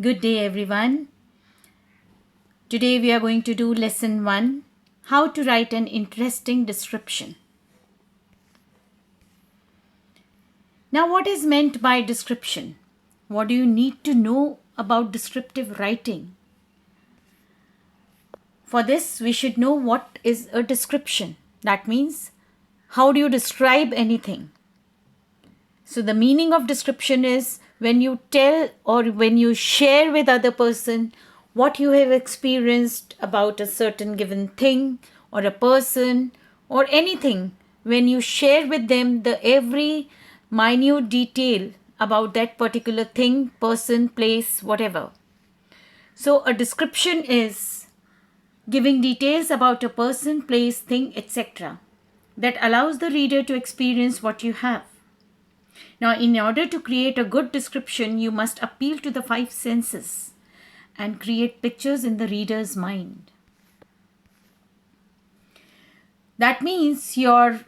Good day, everyone. Today we are going to do lesson 1, how to write an interesting description. Now, what is meant by description? What do you need to know about descriptive writing? For this, we should know what is a description. That means, how do you describe anything? So the meaning of description is when you tell or when you share with other person what you have experienced about a certain given thing or a person or anything, when you share with them the every minute detail about that particular thing, person, place, whatever. So a description is giving details about a person, place, thing, etc. that allows the reader to experience what you have. Now, in order to create a good description, you must appeal to the 5 senses and create pictures in the reader's mind. That means your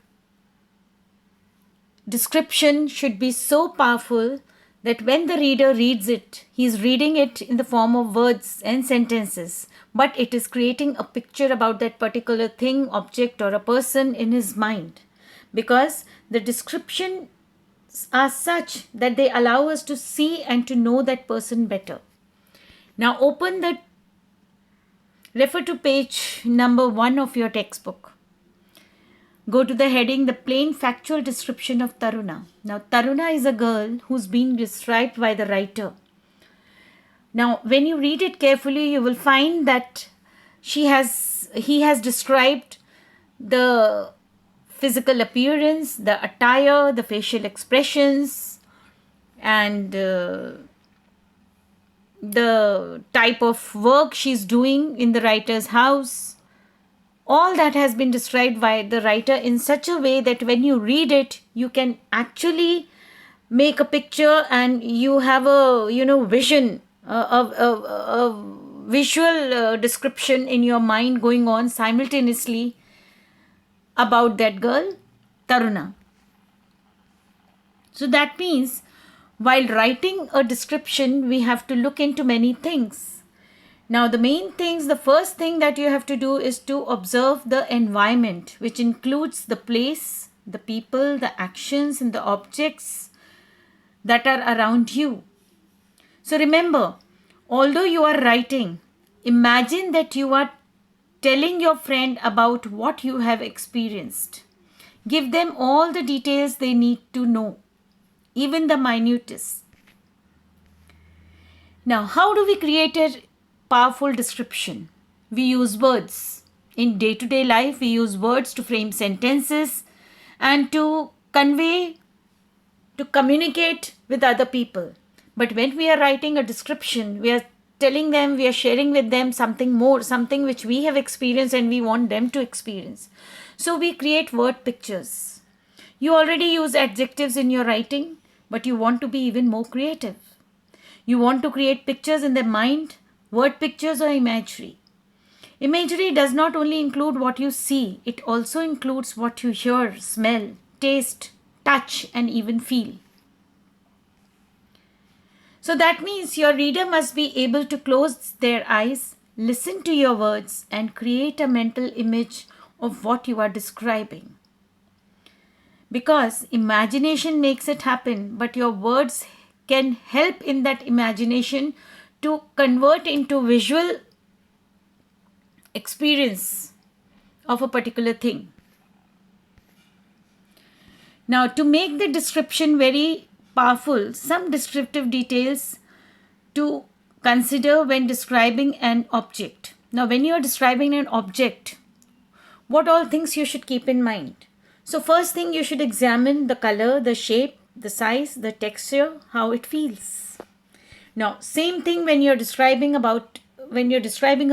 description should be so powerful that when the reader reads it, he is reading it in the form of words and sentences, but it is creating a picture about that particular thing, object, or a person in his mind. Because the description are such that they allow us to see and to know that person better. Now refer to page number 1 of your textbook. Go to the heading, the plain factual description of Taruna. Now Taruna is a girl who's been described by the writer. Now when you read it carefully, you will find that he has described the physical appearance, the attire, the facial expressions, and the type of work she's doing in the writer's house. All that has been described by the writer in such a way that when you read it, you can actually make a picture and you have a vision, a visual description in your mind going on simultaneously about that girl, Taruna. So that means while writing a description, we have to look into many things. Now, the first thing that you have to do is to observe the environment, which includes the place, the people, the actions, and the objects that are around you. So remember, although you are writing, imagine that you are telling your friend about what you have experienced. Give them all the details they need to know, even the minutest. Now, how do we create a powerful description? We use words. In day-to-day life, we use words to frame sentences and to communicate with other people. But when we are writing a description, we are telling them, we are sharing with them something more, something which we have experienced and we want them to experience. So we create word pictures. You already use adjectives in your writing, but you want to be even more creative. You want to create pictures in their mind, word pictures or imagery. Imagery does not only include what you see, it also includes what you hear, smell, taste, touch, and even feel. So that means your reader must be able to close their eyes, listen to your words, and create a mental image of what you are describing. Because imagination makes it happen, but your words can help in that imagination to convert into visual experience of a particular thing. Now, to make the description very powerful, some descriptive details to consider when describing an object. Now, when you are describing an object, what all things you should keep in mind? So, first thing, you should examine the color, the shape, the size, the texture, how it feels. Now, same thing when you're describing a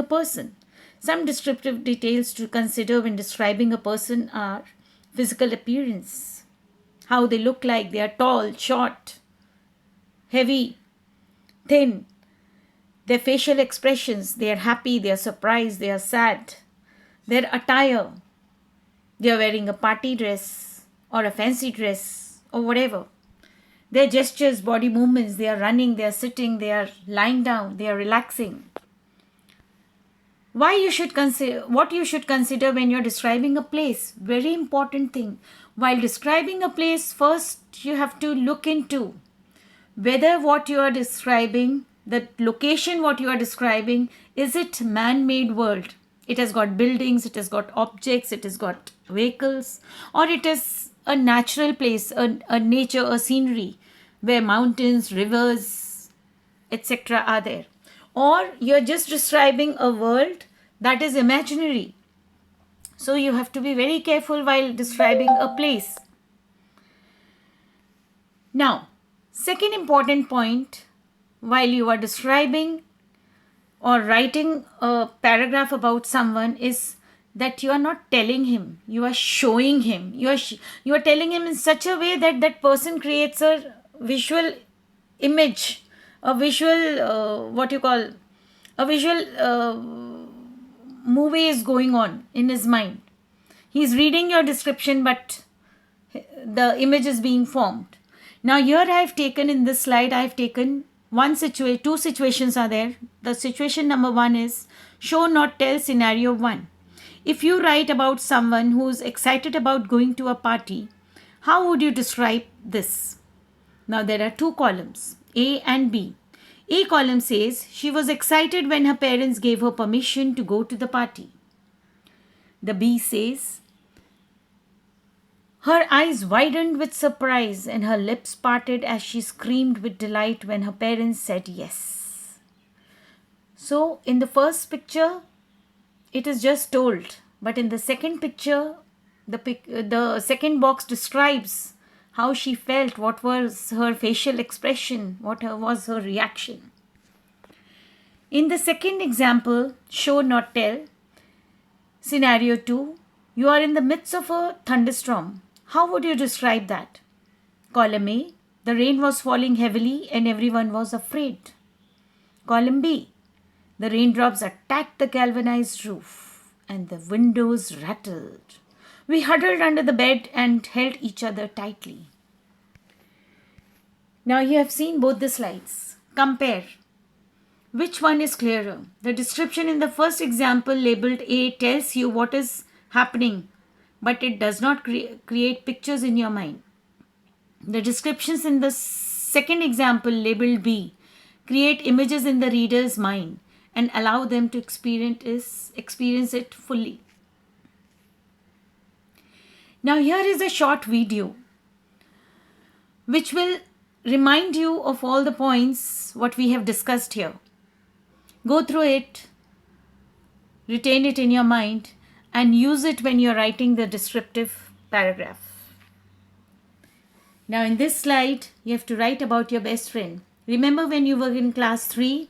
person. Some descriptive details to consider when describing a person are physical appearance, how they look like, they are tall, short, heavy, thin, their facial expressions, they are happy, they are surprised, they are sad, their attire, they are wearing a party dress or a fancy dress or whatever. Their gestures, body movements, they are running, they are sitting, they are lying down, they are relaxing. What you should consider when you're describing a place. Very important thing. While describing a place, first you have to look into whether what you are describing, the location what you are describing, is it man-made world? It has got buildings, it has got objects, it has got vehicles, or it is a natural place, a nature, a scenery where mountains, rivers, etc. are there. Or you're just describing a world that is imaginary. So you have to be very careful while describing a place. Now, second important point while you are describing or writing a paragraph about someone is that you are not telling him, you are showing him. You are telling him in such a way that that person creates a visual image, a visual, a visual movie is going on in his mind. He's reading your description, but the image is being formed. Now here I have taken in this slide, I have taken two situations are there. The situation number 1 is show not tell scenario 1. If you write about someone who is excited about going to a party, how would you describe this? Now there are 2 columns, A and B. A column says she was excited when her parents gave her permission to go to the party. The B says her eyes widened with surprise and her lips parted as she screamed with delight when her parents said yes. So in the first picture, it is just told, but in the second picture, the second box describes how she felt, what was her facial expression, what was her reaction. In the second example, show not tell, scenario 2, you are in the midst of a thunderstorm. How would you describe that? Column A, the rain was falling heavily and everyone was afraid. Column B, the raindrops attacked the galvanized roof and the windows rattled. We huddled under the bed and held each other tightly. Now you have seen both the slides. Compare. Which one is clearer? The description in the first example labeled A tells you what is happening, but it does not create pictures in your mind. The descriptions in the second example labeled B create images in the reader's mind and allow them to experience it fully. Now here is a short video which will remind you of all the points what we have discussed here. Go through it, retain it in your mind, and use it when you're writing the descriptive paragraph. Now in this slide, you have to write about your best friend. Remember when you were in class 3,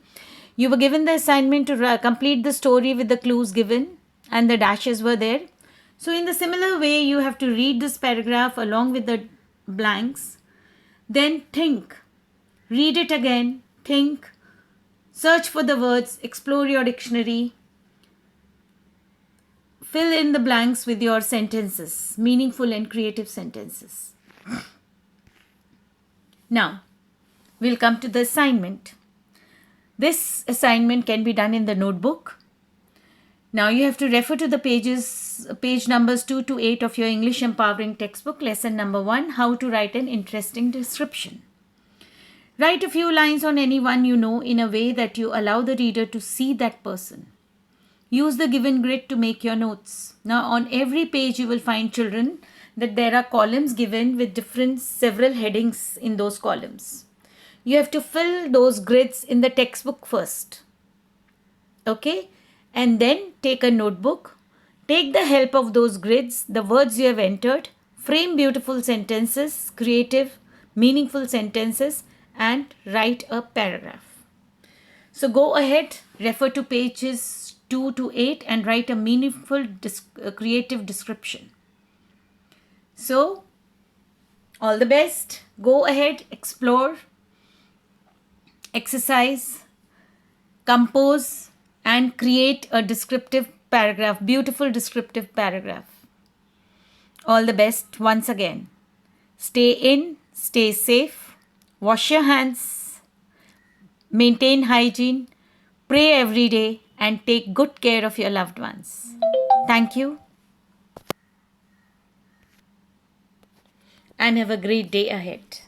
you were given the assignment to complete the story with the clues given and the dashes were there. So in the similar way, you have to read this paragraph along with the blanks. Then think, read it again, think, search for the words, explore your dictionary, fill in the blanks with your sentences, meaningful and creative sentences. Now, we'll come to the assignment. This assignment can be done in the notebook. Now you have to refer to the page numbers 2 to 8 of your English Empowering textbook, lesson number 1, how to write an interesting description. Write a few lines on anyone you know in a way that you allow the reader to see that person. Use the given grid to make your notes. Now on every page you will find, children, that there are columns given with several headings in those columns. You have to fill those grids in the textbook first. Okay? And then take a notebook. Take the help of those grids, the words you have entered, frame beautiful sentences, creative, meaningful sentences, and write a paragraph. So go ahead, refer to pages 2 to 8 and write a meaningful, creative description. So, all the best. Go ahead, explore, exercise, compose, and create a descriptive paragraph, beautiful descriptive paragraph. All the best once again. Stay in, stay safe. Wash your hands, maintain hygiene, pray every day, and take good care of your loved ones. Thank you and have a great day ahead.